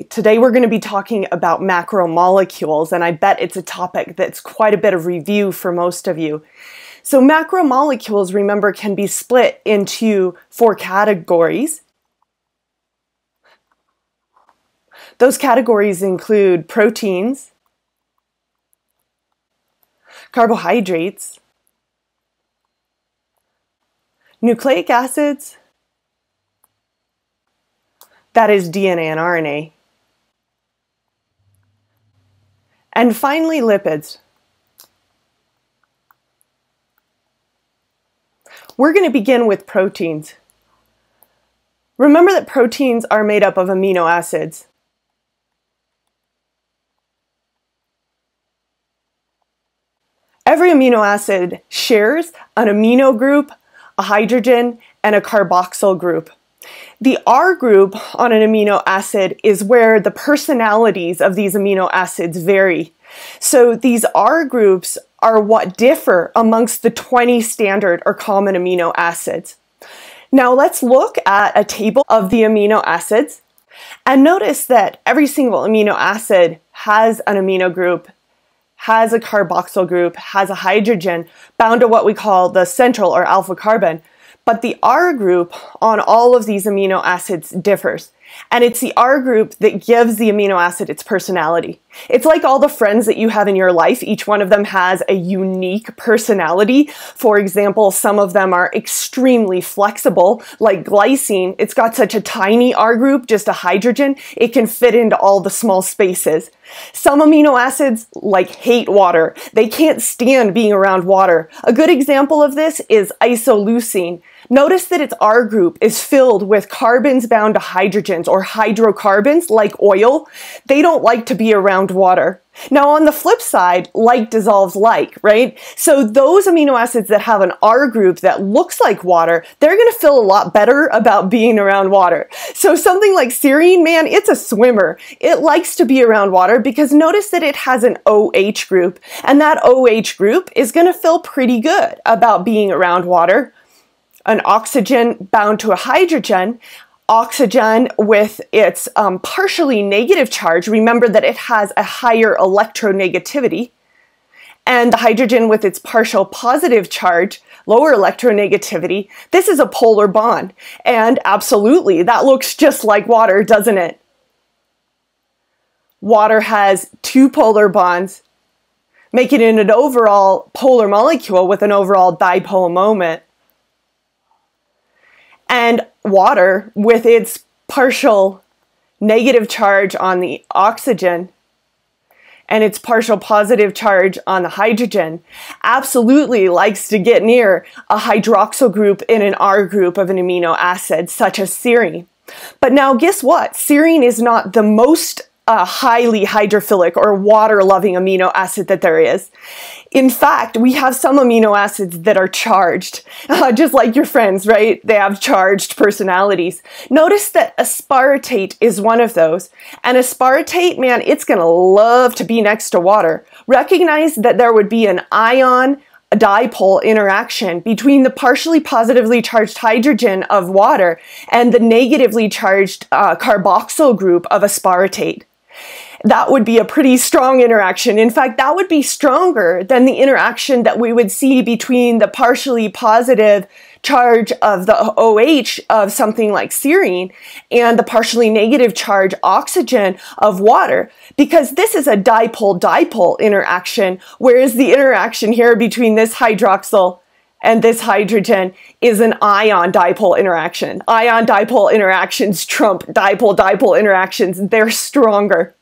Today we're going to be talking about macromolecules, and I bet it's a topic that's quite a bit of review for most of you. So macromolecules, remember, can be split into 4 categories. Those categories include proteins, carbohydrates, nucleic acids, that is DNA and RNA, and finally lipids. We're going to begin with proteins. Remember that proteins are made up of amino acids. Every amino acid shares an amino group, a hydrogen, and a carboxyl group. The R group on an amino acid is where the personalities of these amino acids vary. So these R groups are what differ amongst the 20 standard or common amino acids. Now let's look at a table of the amino acids and notice that every single amino acid has an amino group, has a carboxyl group, has a hydrogen bound to what we call the central or alpha carbon. But the R group on all of these amino acids differs. And it's the R group that gives the amino acid its personality. It's like all the friends that you have in your life. Each one of them has a unique personality. For example, some of them are extremely flexible, like glycine. It's got such a tiny R group, just a hydrogen, it can fit into all the small spaces. Some amino acids, like, hate water. They can't stand being around water. A good example of this is isoleucine. Notice that its R group is filled with carbons bound to hydrogens or hydrocarbons like oil. They don't like to be around water. Now on the flip side, like dissolves like, right? So those amino acids that have an R group that looks like water, they're going to feel a lot better about being around water. So something like serine, man, it's a swimmer. It likes to be around water because notice that it has an OH group, and that OH group is going to feel pretty good about being around water. An oxygen bound to a hydrogen, oxygen with its partially negative charge, remember that it has a higher electronegativity, and the hydrogen with its partial positive charge, lower electronegativity, this is a polar bond. And absolutely, that looks just like water, doesn't it? Water has 2 polar bonds, making it an overall polar molecule with an overall dipole moment. And water, with its partial negative charge on the oxygen and its partial positive charge on the hydrogen, absolutely likes to get near a hydroxyl group in an R group of an amino acid, such as serine. But now guess what? Serine is not the most highly hydrophilic or water-loving amino acid that there is. In fact, we have some amino acids that are charged, just like your friends, right? They have charged personalities. Notice that aspartate is one of those. And aspartate, man, it's going to love to be next to water. Recognize that there would be an ion dipole interaction between the partially positively charged hydrogen of water and the negatively charged carboxyl group of aspartate. That would be a pretty strong interaction. In fact, that would be stronger than the interaction that we would see between the partially positive charge of the OH of something like serine and the partially negative charge oxygen of water, because this is a dipole-dipole interaction, whereas the interaction here between this hydroxyl and this hydrogen is an ion-dipole interaction. Ion-dipole interactions trump dipole-dipole interactions. They're stronger.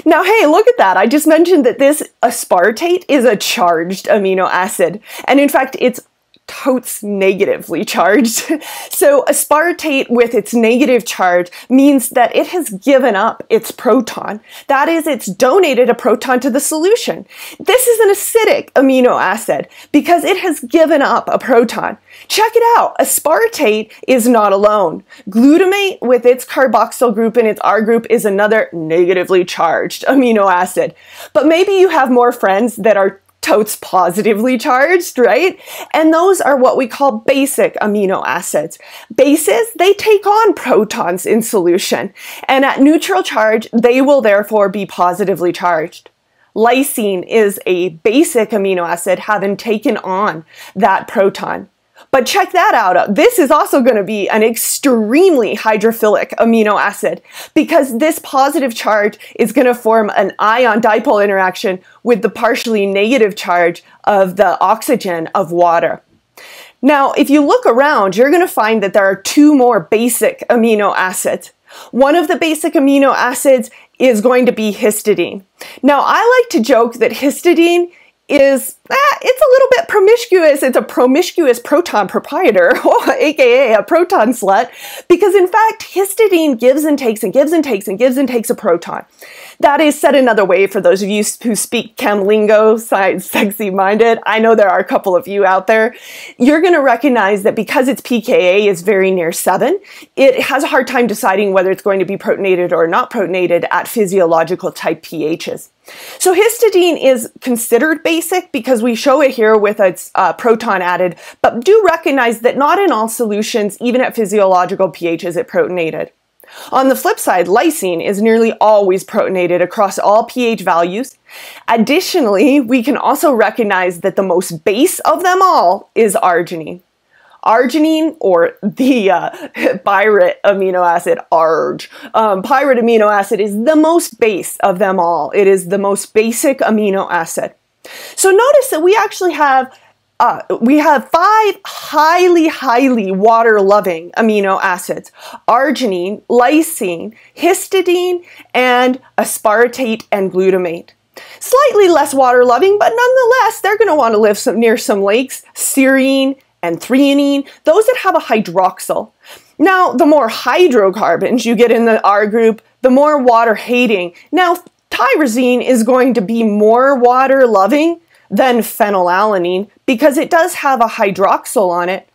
Now, hey, look at that. I just mentioned that this aspartate is a charged amino acid. And in fact, it's totes negatively charged. So aspartate with its negative charge means that it has given up its proton. That is, it's donated a proton to the solution. This is an acidic amino acid because it has given up a proton. Check it out. Aspartate is not alone. Glutamate with its carboxyl group and its R group is another negatively charged amino acid. But maybe you have more friends that are so it's positively charged, right? And those are what we call basic amino acids. Bases, they take on protons in solution, and at neutral charge, they will therefore be positively charged. Lysine is a basic amino acid having taken on that proton. But check that out. This is also going to be an extremely hydrophilic amino acid because this positive charge is going to form an ion dipole interaction with the partially negative charge of the oxygen of water. Now, if you look around, you're going to find that there are two more basic amino acids. One of the basic amino acids is going to be histidine. Now, I like to joke that histidine is, it's a little bit promiscuous. It's a promiscuous proton proprietor, aka a proton slut, because in fact, histidine gives and takes and gives and takes and gives and takes a proton. That is said another way for those of you who speak chem lingo, science sexy-minded. I know there are a couple of you out there. You're going to recognize that because its pKa is very near 7, it has a hard time deciding whether it's going to be protonated or not protonated at physiological type pHs. So histidine is considered basic because we show it here with its proton added, but do recognize that not in all solutions, even at physiological pH, is it protonated. On the flip side, lysine is nearly always protonated across all pH values. Additionally, we can also recognize that the most base of them all is arginine. Arginine, or the pyrite amino acid, pyrite amino acid is the most base of them all. It is the most basic amino acid. So notice that we actually have 5 highly water-loving amino acids: arginine, lysine, histidine, and aspartate and glutamate. Slightly less water-loving, but nonetheless, they're going to want to live near some lakes: serine and threonine, those that have a hydroxyl. Now, the more hydrocarbons you get in the R group, the more water-hating. Now, tyrosine is going to be more water-loving than phenylalanine because it does have a hydroxyl on it,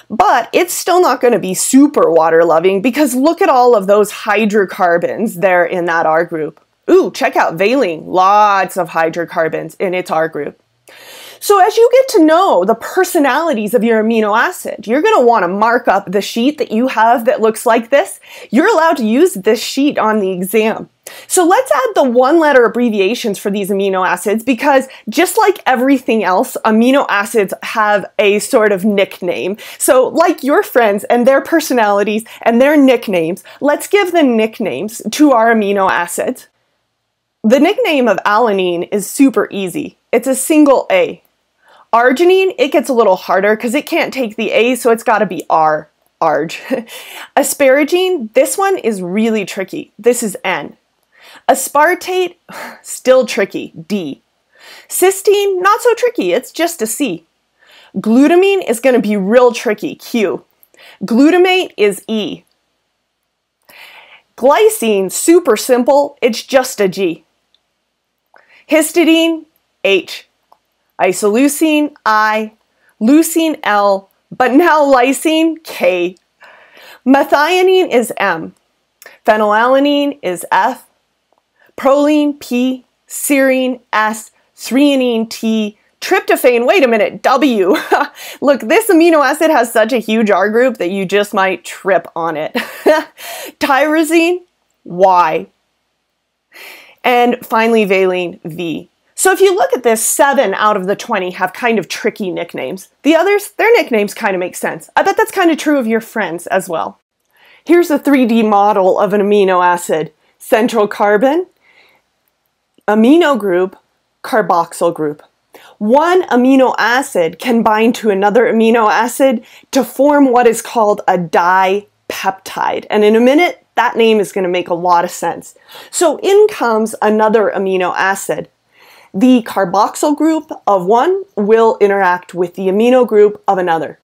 but it's still not going to be super water-loving because look at all of those hydrocarbons there in that R group. Ooh, check out valine, lots of hydrocarbons in its R group. So as you get to know the personalities of your amino acid, you're going to want to mark up the sheet that you have that looks like this. You're allowed to use this sheet on the exam. So let's add the one-letter abbreviations for these amino acids because just like everything else, amino acids have a sort of nickname. So like your friends and their personalities and their nicknames, let's give them nicknames to our amino acids. The nickname of alanine is super easy. It's a single A. Arginine, it gets a little harder because it can't take the A, so it's got to be R, Arg. Asparagine, this one is really tricky. This is N. Aspartate, still tricky, D. Cysteine, not so tricky, it's just a C. Glutamine is going to be real tricky, Q. Glutamate is E. Glycine, super simple, it's just a G. Histidine, H. Isoleucine, I. Leucine, L. But now lysine, K. Methionine is M. Phenylalanine is F. Prolene, P. Serine, S. Threonine, T. Tryptophan, wait a minute, W. Look, this amino acid has such a huge R group that you just might trip on it. Tyrosine, Y. And finally, valine, V. So if you look at this, 7 out of the 20 have kind of tricky nicknames. The others, their nicknames kind of make sense. I bet that's kind of true of your friends as well. Here's a 3D model of an amino acid. Central carbon, amino group, carboxyl group. One amino acid can bind to another amino acid to form what is called a dipeptide. And in a minute, that name is going to make a lot of sense. So in comes another amino acid. The carboxyl group of one will interact with the amino group of another.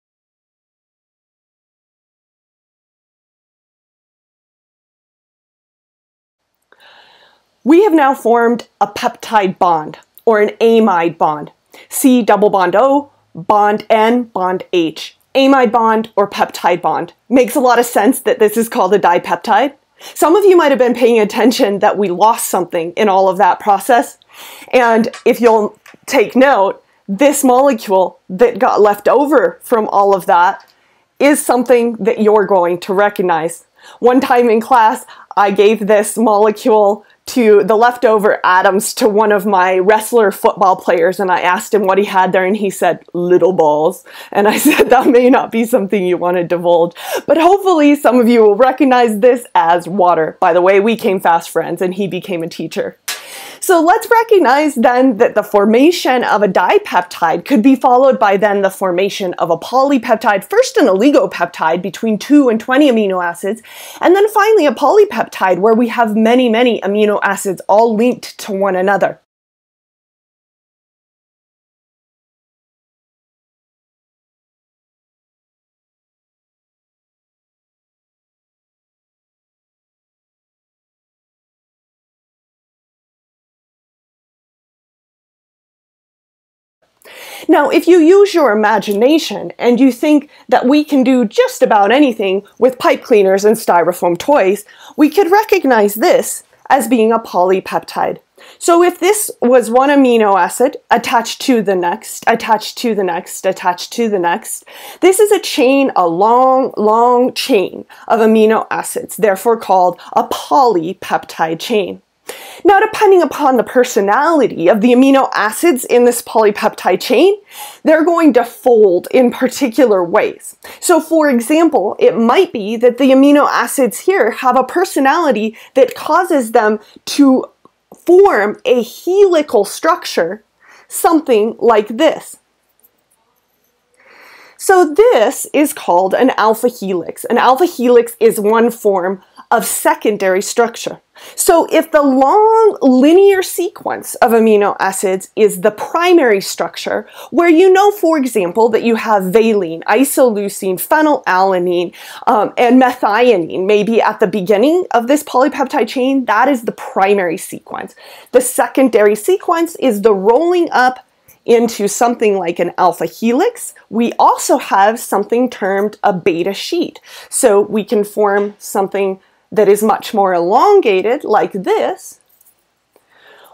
We have now formed a peptide bond, or an amide bond. C double bond O, bond N, bond H. Amide bond or peptide bond. Makes a lot of sense that this is called a dipeptide. Some of you might have been paying attention that we lost something in all of that process. And if you'll take note, this molecule that got left over from all of that is something that you're going to recognize. One time in class, I gave this molecule to the leftover atoms to one of my wrestler football players, and I asked him what he had there, and he said, little balls. And I said, that may not be something you want to divulge, but hopefully some of you will recognize this as water. By the way, we became fast friends, and he became a teacher. So let's recognize then that the formation of a dipeptide could be followed by then the formation of a polypeptide, first an oligopeptide between 2 and 20 amino acids, and then finally a polypeptide where we have many, many amino acids all linked to one another. Now, if you use your imagination and you think that we can do just about anything with pipe cleaners and styrofoam toys, we could recognize this as being a polypeptide. So if this was one amino acid attached to the next, attached to the next, attached to the next, this is a chain, a long, long chain of amino acids, therefore called a polypeptide chain. Now, depending upon the personality of the amino acids in this polypeptide chain, they're going to fold in particular ways. So, for example, it might be that the amino acids here have a personality that causes them to form a helical structure, something like this. So this is called an alpha helix. An alpha helix is one form of secondary structure. So if the long linear sequence of amino acids is the primary structure, where you know, for example, that you have valine, isoleucine, phenylalanine, and methionine maybe at the beginning of this polypeptide chain, that is the primary sequence. The secondary sequence is the rolling up into something like an alpha helix. We also have something termed a beta sheet. So we can form something that is much more elongated like this,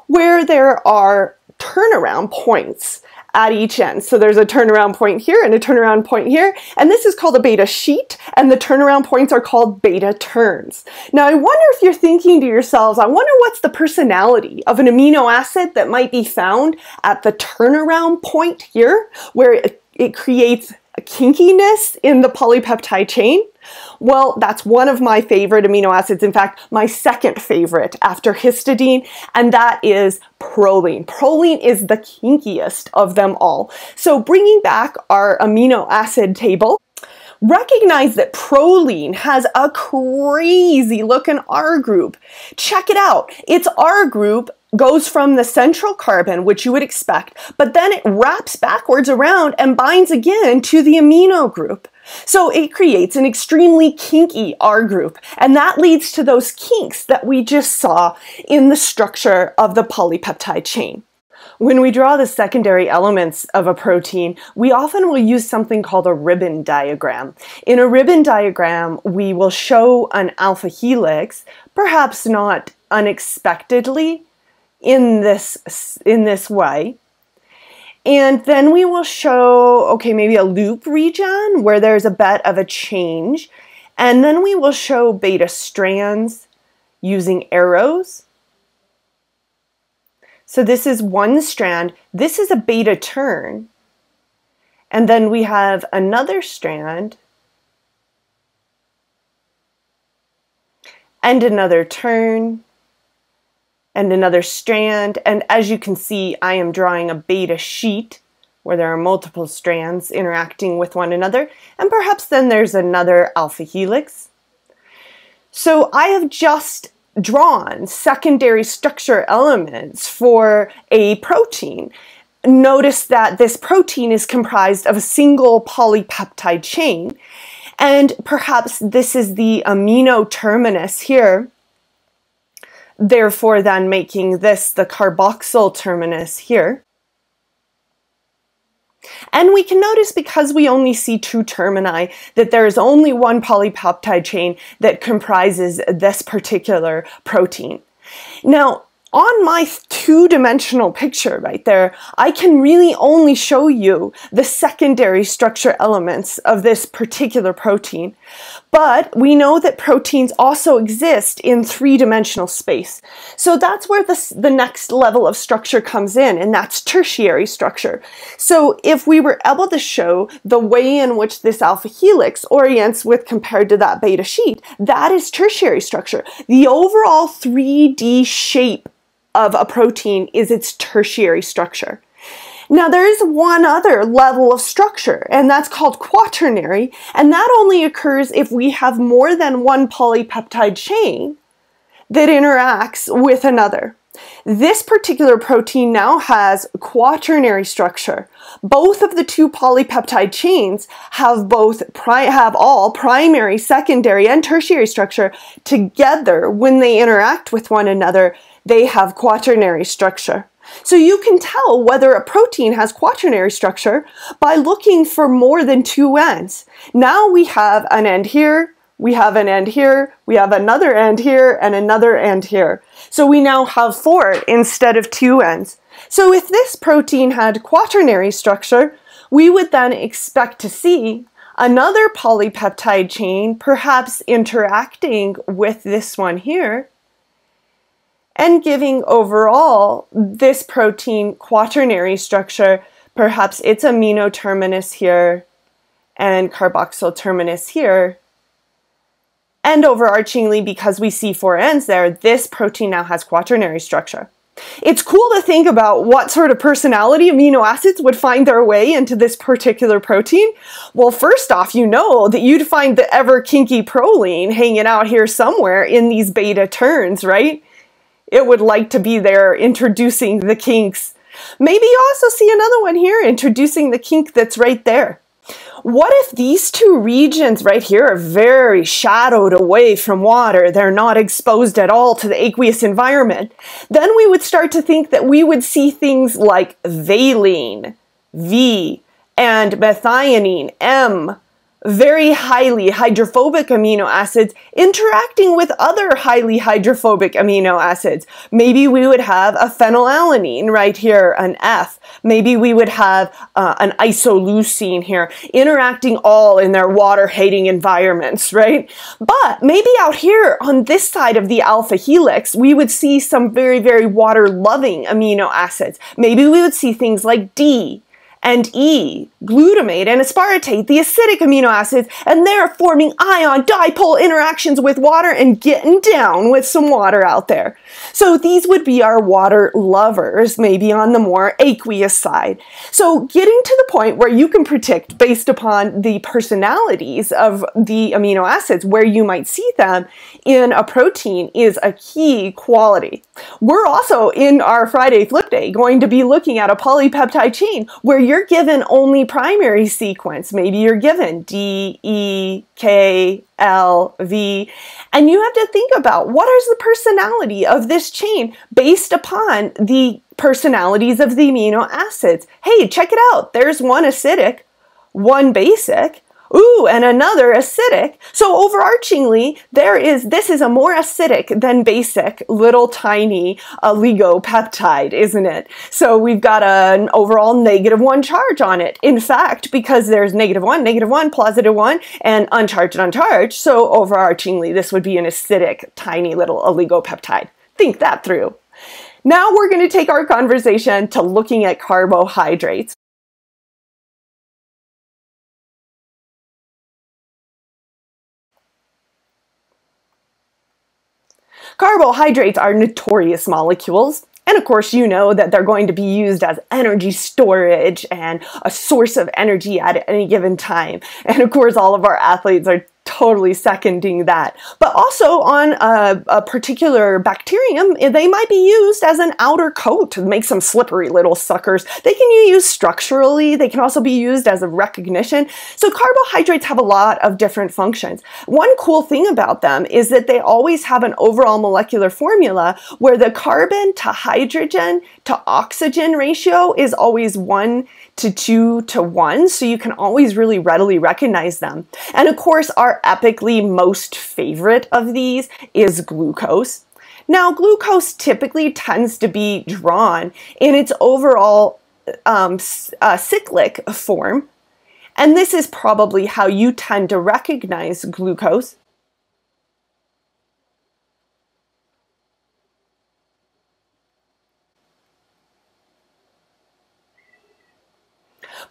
where there are turnaround points at each end. So there's a turnaround point here and a turnaround point here, and this is called a beta sheet, and the turnaround points are called beta turns. Now I wonder if you're thinking to yourselves, I wonder what's the personality of an amino acid that might be found at the turnaround point here, where it creates a kinkiness in the polypeptide chain. Well, that's one of my favorite amino acids. In fact, my second favorite after histidine, and that is proline. Proline is the kinkiest of them all. So bringing back our amino acid table, recognize that proline has a crazy looking R group. Check it out. Its R group goes from the central carbon, which you would expect, but then it wraps backwards around and binds again to the amino group. So it creates an extremely kinky R group, and that leads to those kinks that we just saw in the structure of the polypeptide chain. When we draw the secondary elements of a protein, we often will use something called a ribbon diagram. In a ribbon diagram, we will show an alpha helix, perhaps not unexpectedly, in this way. And then we will show, okay, maybe a loop region where there's a bit of a change. And then we will show beta strands using arrows. So this is one strand. This is a beta turn. And then we have another strand and another turn and another strand. And as you can see, I am drawing a beta sheet where there are multiple strands interacting with one another. And perhaps then there's another alpha helix. So I have just drawn secondary structure elements for a protein. Notice that this protein is comprised of a single polypeptide chain, and perhaps this is the amino terminus here, therefore then making this the carboxyl terminus here. And we can notice, because we only see two termini, that there is only one polypeptide chain that comprises this particular protein. Now, on my two-dimensional picture right there, I can really only show you the secondary structure elements of this particular protein. But we know that proteins also exist in three-dimensional space. So that's where the next level of structure comes in, and that's tertiary structure. So if we were able to show the way in which this alpha helix orients with compared to that beta sheet, that is tertiary structure. The overall 3D shape of a protein is its tertiary structure. Now there is one other level of structure, and that's called quaternary, and that only occurs if we have more than one polypeptide chain that interacts with another. This particular protein now has quaternary structure. Both of the two polypeptide chains have all primary, secondary, and tertiary structure together. When they interact with one another, they have quaternary structure. So you can tell whether a protein has quaternary structure by looking for more than two ends. Now we have an end here, we have an end here, we have another end here, and another end here. So we now have 4 instead of 2 ends. So if this protein had quaternary structure, we would then expect to see another polypeptide chain perhaps interacting with this one here, and giving overall this protein quaternary structure. Perhaps its amino terminus here and carboxyl terminus here. And overarchingly, because we see 4 ends there, this protein now has quaternary structure. It's cool to think about what sort of personality amino acids would find their way into this particular protein. Well, first off, you know that you'd find the ever kinky proline hanging out here somewhere in these beta turns, right? It would like to be there introducing the kinks. Maybe you also see another one here introducing the kink that's right there. What if these two regions right here are very shadowed away from water? They're not exposed at all to the aqueous environment. Then we would start to think that we would see things like valine, V, and methionine, M, very highly hydrophobic amino acids interacting with other highly hydrophobic amino acids. Maybe we would have a phenylalanine right here, an F. Maybe we would have an isoleucine here, interacting all in their water-hating environments, right? But maybe out here on this side of the alpha helix, we would see some very, very water-loving amino acids. Maybe we would see things like D and E, glutamate and aspartate, the acidic amino acids, and they're forming ion dipole interactions with water and getting down with some water out there. So these would be our water lovers, maybe on the more aqueous side. So getting to the point where you can predict, based upon the personalities of the amino acids, where you might see them in a protein is a key quality. We're also, in our Friday Flip Day, going to be looking at a polypeptide chain where you're given only primary sequence. Maybe you're given D, E, K, L, V, and you have to think about what is the personality of this chain based upon the personalities of the amino acids. Hey, check it out. There's one acidic, one basic, ooh, and another acidic. So overarchingly, this is a more acidic than basic little tiny oligopeptide, isn't it? So we've got an overall -1 charge on it. In fact, because there's -1, -1, +1, and uncharged. So overarchingly, this would be an acidic tiny little oligopeptide. Think that through. Now we're going to take our conversation to looking at carbohydrates. Carbohydrates are notorious molecules, and of course you know that they're going to be used as energy storage and a source of energy at any given time. And of course all of our athletes are totally seconding that. But also on a particular bacterium, they might be used as an outer coat to make some slippery little suckers. They can be used structurally. They can also be used as a recognition. So carbohydrates have a lot of different functions. One cool thing about them is that they always have an overall molecular formula where the carbon to hydrogen to oxygen ratio is always 1 to 2 to 1, so you can always really readily recognize them. And of course, our epically most favorite of these is glucose. Now, glucose typically tends to be drawn in its overall cyclic form, and this is probably how you tend to recognize glucose.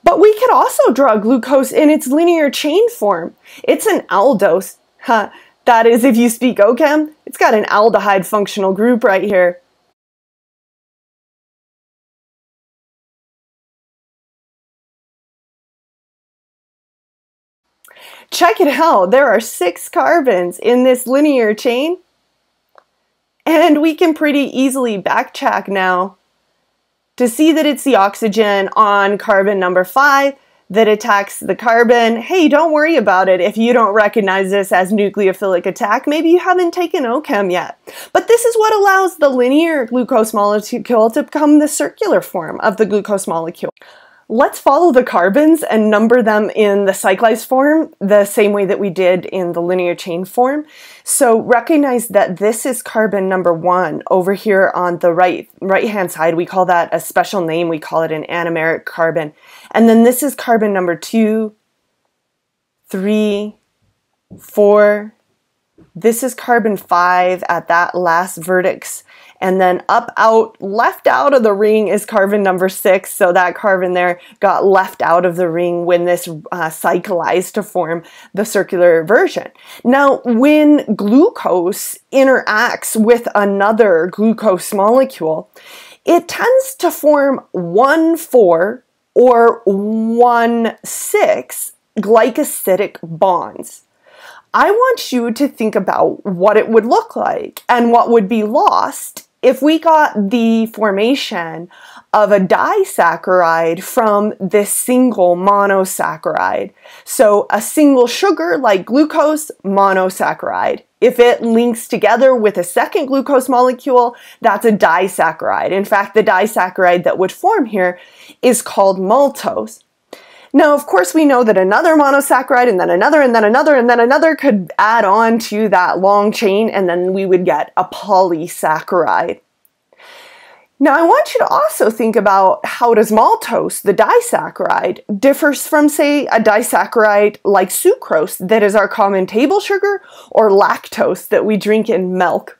But we could also draw glucose in its linear chain form. It's an aldose. That is, if you speak OChem, it's got an aldehyde functional group right here. Check it out, there are 6 carbons in this linear chain, and we can pretty easily backtrack now to see that it's the oxygen on carbon number 5 that attacks the carbon. Hey, don't worry about it if you don't recognize this as nucleophilic attack. Maybe you haven't taken OChem yet. But this is what allows the linear glucose molecule to become the circular form of the glucose molecule. Let's follow the carbons and number them in the cyclized form the same way that we did in the linear chain form. So recognize that this is carbon number 1 over here on the right-hand side. We call that a special name. We call it an anomeric carbon. And then this is carbon number 2, 3, 4. This is carbon 5 at that last vertex. And then left out of the ring is carbon number 6. So that carbon there got left out of the ring when this cyclized to form the circular version. Now, when glucose interacts with another glucose molecule, it tends to form 1,4 or 1,6 glycosidic bonds. I want you to think about what it would look like and what would be lost if we got the formation of a disaccharide from this single monosaccharide. So a single sugar like glucose, monosaccharide. If it links together with a second glucose molecule, that's a disaccharide. In fact, the disaccharide that would form here is called maltose. Now, of course, we know that another monosaccharide and then another and then another and then another could add on to that long chain, and then we would get a polysaccharide. Now, I want you to also think about how does maltose, the disaccharide, differs from, say, a disaccharide like sucrose that is our common table sugar, or lactose that we drink in milk.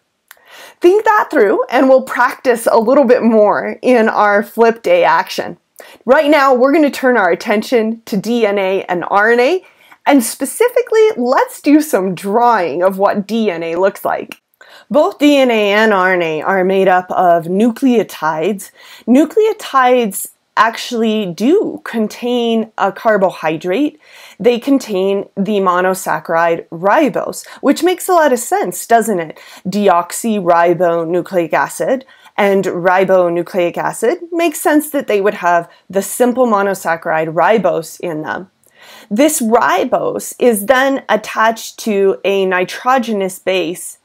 Think that through, and we'll practice a little bit more in our flip day action. Right now, we're going to turn our attention to DNA and RNA, and specifically, let's do some drawing of what DNA looks like. Both DNA and RNA are made up of nucleotides. Nucleotides actually do contain a carbohydrate. They contain the monosaccharide ribose, which makes a lot of sense, doesn't it? Deoxyribonucleic acid and ribonucleic acid makes sense that they would have the simple monosaccharide ribose in them. This ribose is then attached to a nitrogenous base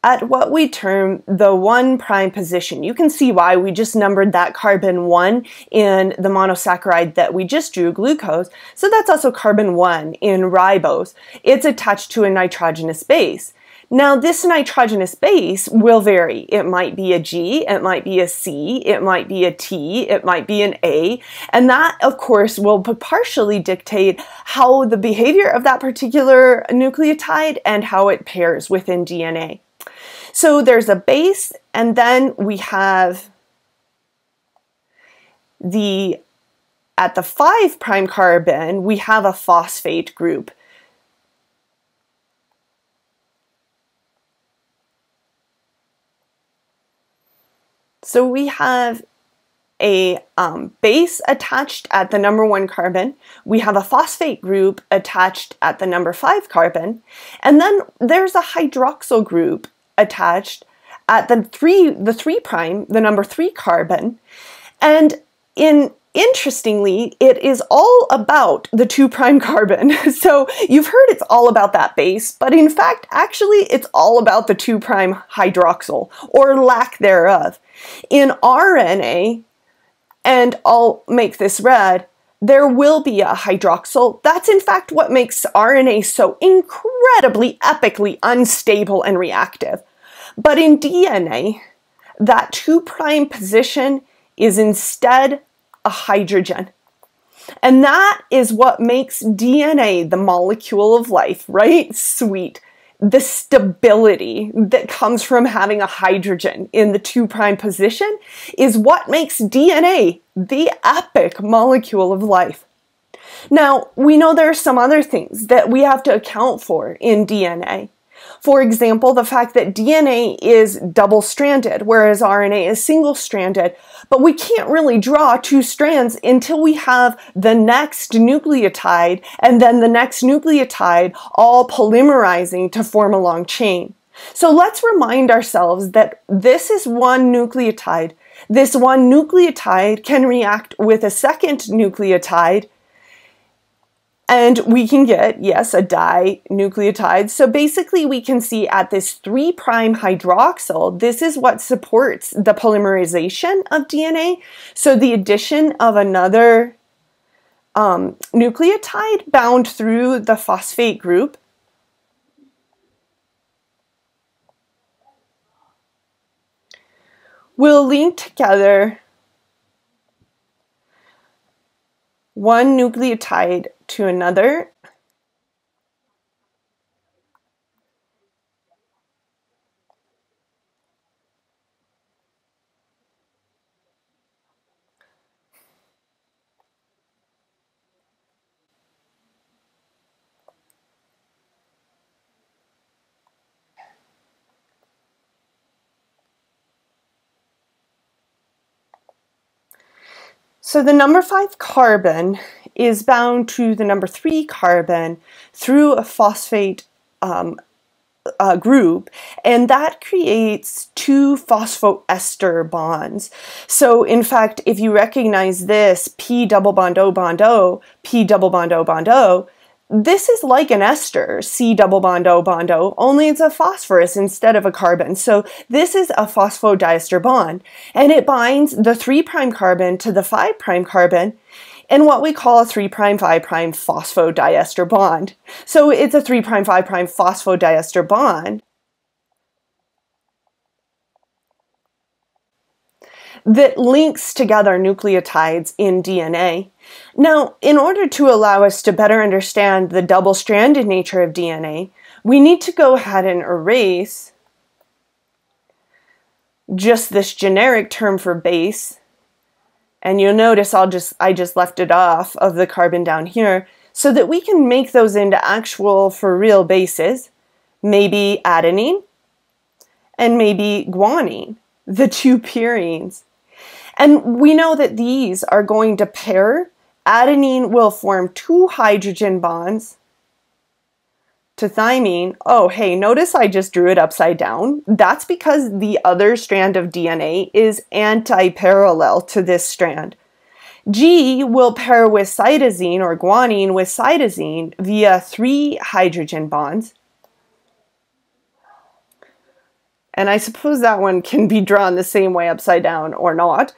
at what we term the 1' position. You can see why we just numbered that carbon 1 in the monosaccharide that we just drew, glucose. So that's also carbon 1 in ribose. It's attached to a nitrogenous base. Now, this nitrogenous base will vary. It might be a G, it might be a C, it might be a T, it might be an A, and that, of course, will partially dictate how the behavior of that particular nucleotide and how it pairs within DNA. So there's a base, and then we have at the 5' carbon, we have a phosphate group. So we have a base attached at the number 1 carbon, we have a phosphate group attached at the number 5 carbon, and then there's a hydroxyl group attached at the number 3 carbon, and interestingly, it is all about the 2' carbon. So you've heard it's all about that base, but in fact, actually, it's all about the 2' hydroxyl, or lack thereof. In RNA, and I'll make this red, there will be a hydroxyl. That's in fact what makes RNA so incredibly, epically unstable and reactive. But in DNA, that 2' position is instead a hydrogen. And that is what makes DNA the molecule of life, right? Sweet. The stability that comes from having a hydrogen in the 2' position is what makes DNA the epic molecule of life. Now, we know there are some other things that we have to account for in DNA. For example, the fact that DNA is double-stranded, whereas RNA is single-stranded. But we can't really draw 2 strands until we have the next nucleotide and then the next nucleotide all polymerizing to form a long chain. So let's remind ourselves that this is one nucleotide. This one nucleotide can react with a second nucleotide, and we can get, yes, a dinucleotide. So basically we can see at this 3' hydroxyl, this is what supports the polymerization of DNA. So the addition of another nucleotide bound through the phosphate group will link together one nucleotide to another. So the number 5 carbon is bound to the number 3 carbon through a phosphate group, and that creates 2 phosphoester bonds. So in fact, if you recognize this P double bond O bond O, P double bond O bond O, this is like an ester, C double bond O, only it's a phosphorus instead of a carbon. So this is a phosphodiester bond, and it binds the 3' carbon to the 5' carbon in what we call a 3' 5' phosphodiester bond. So it's a 3' 5' phosphodiester bond that links together nucleotides in DNA. Now, in order to allow us to better understand the double-stranded nature of DNA, we need to go ahead and erase just this generic term for base. And you'll notice I just left it off of the carbon down here so that we can make those into actual for real bases, maybe adenine and maybe guanine, the 2 purines. And we know that these are going to pair. Adenine will form 2 hydrogen bonds to thymine. Oh, hey, notice I just drew it upside down. That's because the other strand of DNA is anti-parallel to this strand. G will pair with cytosine or guanine with cytosine via 3 hydrogen bonds. And I suppose that one can be drawn the same way upside down or not.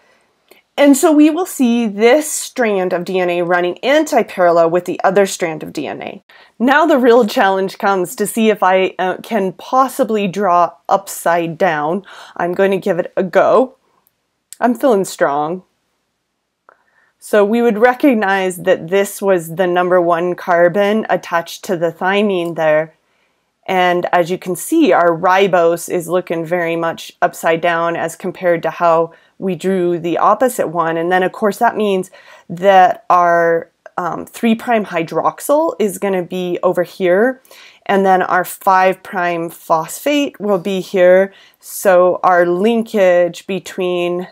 And so we will see this strand of DNA running anti-parallel with the other strand of DNA. Now the real challenge comes to see if I can possibly draw upside down. I'm going to give it a go. I'm feeling strong. So we would recognize that this was the number 1 carbon attached to the thymine there. And as you can see, our ribose is looking very much upside down as compared to how we drew the opposite one. And then of course that means that our 3' hydroxyl is going to be over here, and then our 5' phosphate will be here. So our linkage between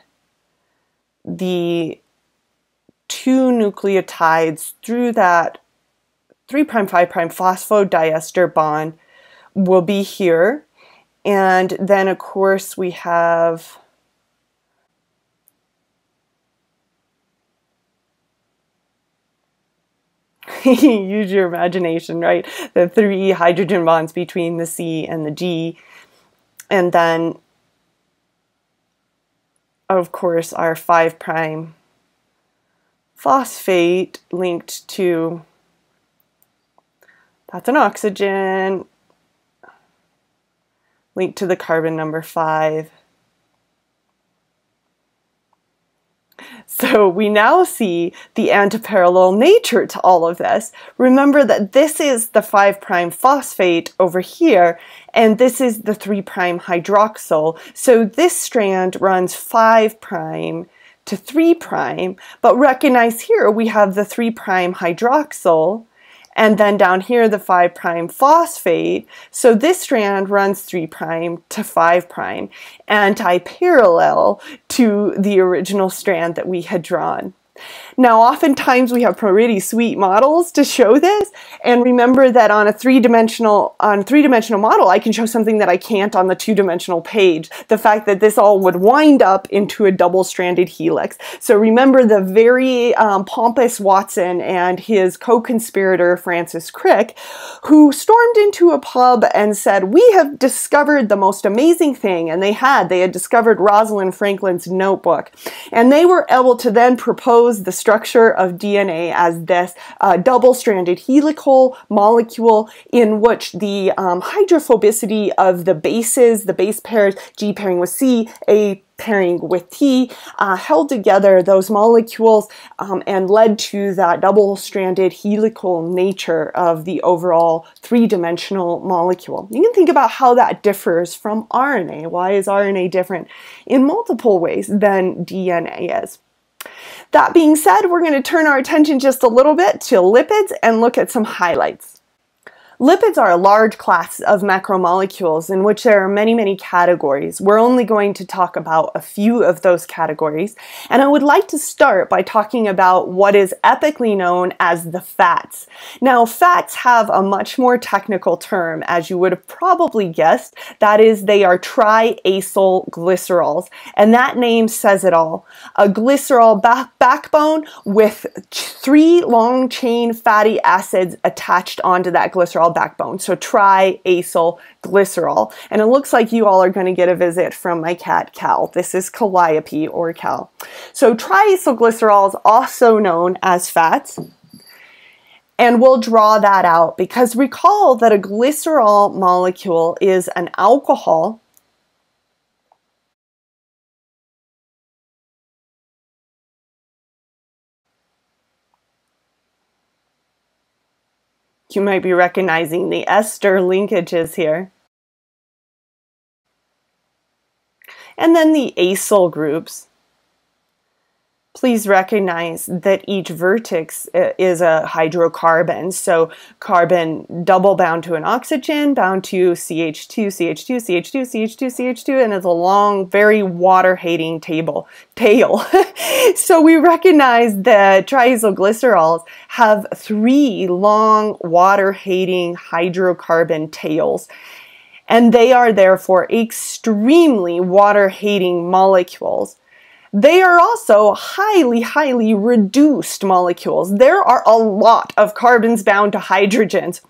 the 2 nucleotides through that 3' 5' phosphodiester bond will be here. And then of course we have use your imagination, right? The 3 hydrogen bonds between the C and the G. And then, of course, our 5' phosphate linked to, that's an oxygen. linked to the carbon number 5. So we now see the antiparallel nature to all of this. Remember that this is the 5' phosphate over here, and this is the 3' hydroxyl. So this strand runs 5' to 3', but recognize here we have the 3' hydroxyl, and then down here the 5' phosphate. So this strand runs 3' to 5', anti-parallel to the original strand that we had drawn. Now, oftentimes we have pretty sweet models to show this, and remember that on a three-dimensional model, I can show something that I can't on the two-dimensional page. The fact that this all would wind up into a double-stranded helix. So remember the very pompous Watson and his co-conspirator Francis Crick, who stormed into a pub and said, "We have discovered the most amazing thing," and they had discovered Rosalind Franklin's notebook, and they were able to then propose the structure of DNA as this double-stranded helical molecule in which the hydrophobicity of the bases, the base pairs, G pairing with C, A pairing with T, held together those molecules and led to that double-stranded helical nature of the overall three-dimensional molecule. You can think about how that differs from RNA. Why is RNA different in multiple ways than DNA is? That being said, we're going to turn our attention just a little bit to lipids and look at some highlights. Lipids are a large class of macromolecules in which there are many, many categories. We're only going to talk about a few of those categories, and I would like to start by talking about what is epically known as the fats. Now, fats have a much more technical term, as you would have probably guessed. That is, they are triacyl glycerols, and that name says it all. A glycerol backbone with 3 long-chain fatty acids attached onto that glycerol backbone, so triacyl glycerol. And it looks like you all are going to get a visit from my cat Cal. This is Calliope, or Cal. So triacyl glycerols, also known as fats, and we'll draw that out because recall that a glycerol molecule is an alcohol You might be recognizing the ester linkages here. And then the acyl groups. Please recognize that each vertex is a hydrocarbon. So carbon double bound to an oxygen, bound to CH2, CH2, CH2, CH2, CH2, and it's a long, very water-hating tail. So we recognize that triacylglycerols have 3 long, water-hating hydrocarbon tails. And they are therefore extremely water-hating molecules. They are also highly, highly reduced molecules. There are a lot of carbons bound to hydrogens.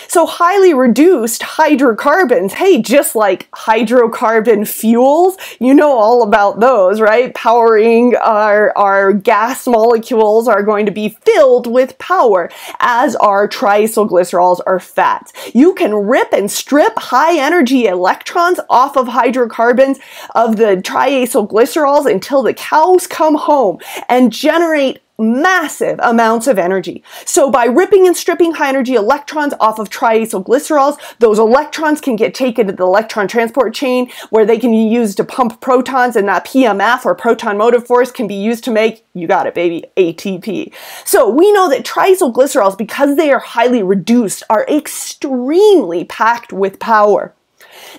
So highly reduced hydrocarbons, hey, just like hydrocarbon fuels, you know all about those, right? Powering our gas molecules are going to be filled with power, as are triacylglycerols or fats. You can rip and strip high energy electrons off of hydrocarbons of the triacylglycerols until the cows come home and generate massive amounts of energy. So by ripping and stripping high energy electrons off of triacylglycerols, those electrons can get taken to the electron transport chain where they can be used to pump protons, and that PMF, or proton motive force, can be used to make, you got it baby, ATP. So we know that triacylglycerols, because they are highly reduced, are extremely packed with power.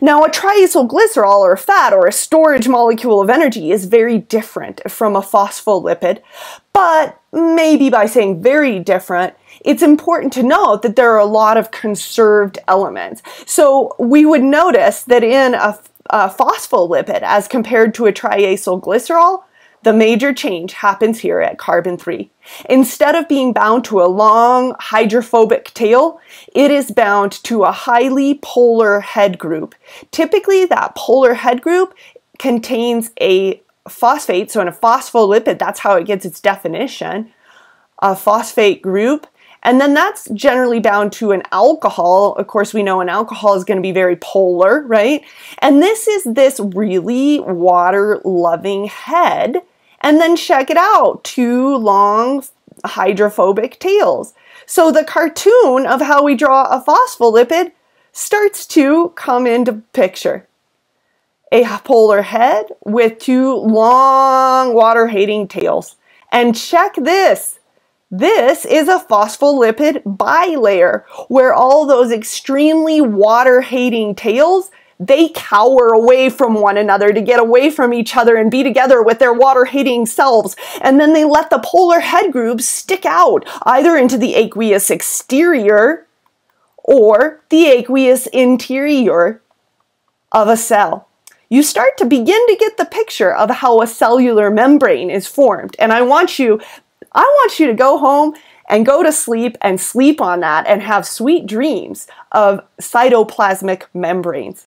Now, a triacylglycerol, or a fat, or a storage molecule of energy, is very different from a phospholipid, but maybe by saying very different, it's important to note that there are a lot of conserved elements. So we would notice that in a phospholipid, as compared to a triacylglycerol, the major change happens here at carbon 3. Instead of being bound to a long hydrophobic tail, it is bound to a highly polar head group. Typically, that polar head group contains a phosphate, so in a phospholipid, that's how it gets its definition, a phosphate group, And then that's generally bound to an alcohol. Of course, we know an alcohol is going to be very polar, right? And this is this really water-loving head. And then check it out, two long hydrophobic tails. So the cartoon of how we draw a phospholipid starts to come into picture. A polar head with two long water-hating tails. And check this. This is a phospholipid bilayer where all those extremely water-hating tails, they cower away from one another to get away from each other and be together with their water-hating selves. And then they let the polar head groups stick out either into the aqueous exterior or the aqueous interior of a cell. You start to begin to get the picture of how a cellular membrane is formed. And I want you to go home and go to sleep and sleep on that and have sweet dreams of cytoplasmic membranes.